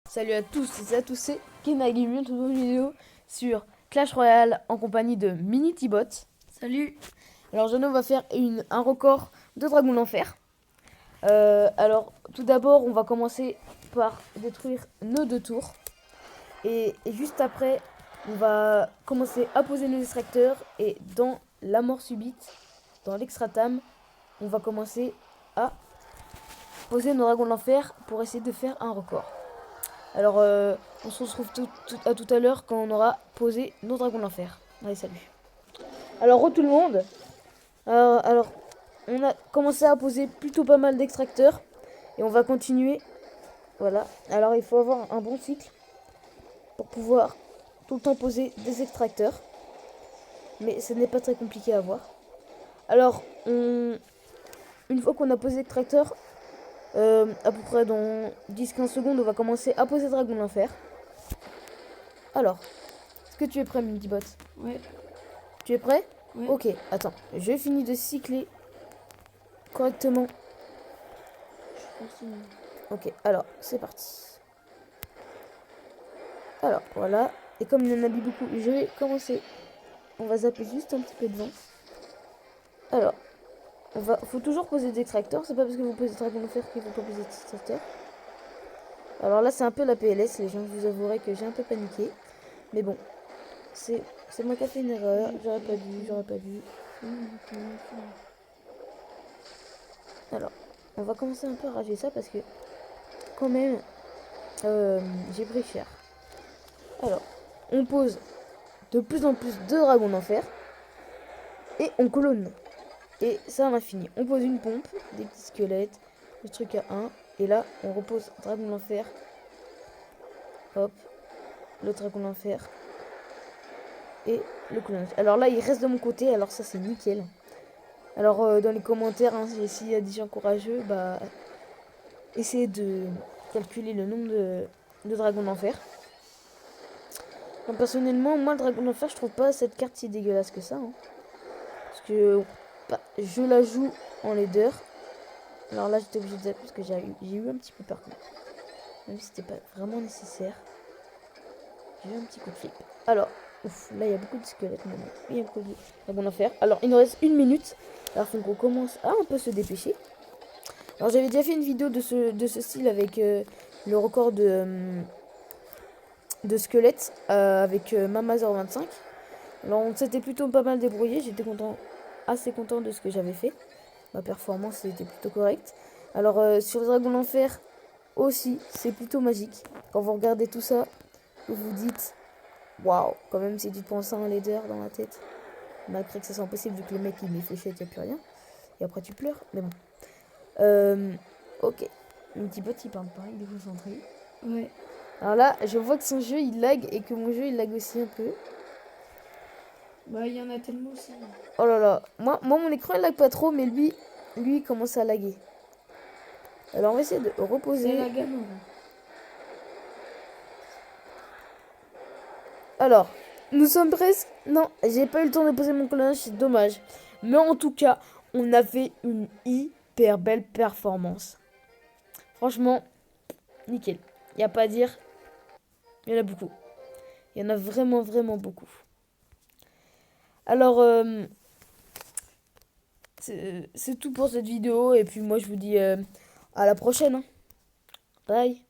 Salut à tous et à tous, c'est Kenagi, une toute nouvelle vidéo sur Clash Royale en compagnie de Mini T-Bot. Salut. Alors Jano va faire un record de Dragon d'Enfer. Alors tout d'abord on va commencer par détruire nos deux tours. Et juste après on va commencer à poser nos extracteurs. Et dans la mort subite, dans l'extratam, on va commencer à poser nos dragons d'enfer pour essayer de faire un record. Alors, on se retrouve à tout à l'heure quand on aura posé nos dragons d'enfer. Allez, salut. Alors, tout le monde. Alors, on a commencé à poser plutôt pas mal d'extracteurs. Et on va continuer. Voilà. Alors, il faut avoir un bon cycle pour pouvoir tout le temps poser des extracteurs. Mais ce n'est pas très compliqué à avoir. Alors, une fois qu'on a posé l'extracteur, à peu près dans 10-15 secondes, on va commencer à poser dragon d'enfer. Alors, est-ce que tu es prêt, Minibot? Ouais. Tu es prêt? Ouais. Ok, attends. Je finis de cycler correctement. Ok, alors, c'est parti. Alors, voilà. Et comme il y en a beaucoup, je vais commencer. On va zapper juste un petit peu devant. Alors, faut toujours poser des extracteurs. C'est pas parce que vous posez Dragon d'Enfer qu'il ne faut pas poser d'extracteurs. Alors là, c'est un peu la PLS, les gens. Je vous avouerai que j'ai un peu paniqué. Mais bon, c'est moi qui ai fait une erreur. J'aurais pas dû. Alors, on va commencer un peu à rager ça parce que, quand même, j'ai pris cher. Alors, on pose de plus en plus de dragons d'enfer. Et on colonne. Et ça, on a fini. On pose une pompe, des petits squelettes, des trucs à 1. Et là, on repose dragon d'enfer. Hop, le dragon d'enfer. Et le colonnage. Alors là, il reste de mon côté. Alors ça, c'est nickel. Alors, dans les commentaires, hein, s'il y a des gens courageux, bah, essayez de calculer le nombre de dragons d'enfer. Personnellement, moi, le dragon d'enfer, je trouve pas cette carte si dégueulasse que ça. Hein. Parce que bah, je la joue en leader. Alors là, j'étais obligée de zapper parce que j'ai eu un petit peu peur. Même si c'était pas vraiment nécessaire. J'ai eu un petit coup de flip. Alors, ouf, là, il y a beaucoup de squelettes maintenant. Il y a beaucoup de dragons d'enfer. Alors, il nous reste 1 minute. Alors, faut qu'on commence à un peu se dépêcher. Alors, j'avais déjà fait une vidéo de ce style avec le record de squelettes avec Mama025. Alors on s'était plutôt pas mal débrouillé, j'étais assez content de ce que j'avais fait. Ma performance était plutôt correcte. Alors sur le dragon d'enfer aussi, c'est plutôt magique. Quand vous regardez tout ça, vous vous dites waouh, quand même si tu te penses à un leader dans la tête. Malgré que ça soit impossible vu que le mec il est fléché, il n'y a plus rien. Et après tu pleures, mais bon. Ok. Un petit pote il parle pas, il est concentré. Ouais. Alors là, je vois que son jeu il lag et que mon jeu il lag aussi un peu. Bah, il y en a tellement aussi. Oh là là, moi mon écran il lag pas trop, mais lui il commence à laguer. Alors on va essayer de reposer. C'est la gamme. Alors, nous sommes presque... Non, j'ai pas eu le temps de poser mon colonnage, c'est dommage. Mais en tout cas, on a fait une hyper belle performance. Franchement, nickel. Y a pas à dire, il y en a beaucoup. Il y en a vraiment, vraiment beaucoup. Alors, c'est tout pour cette vidéo. Et puis moi, je vous dis à la prochaine. Hein. Bye.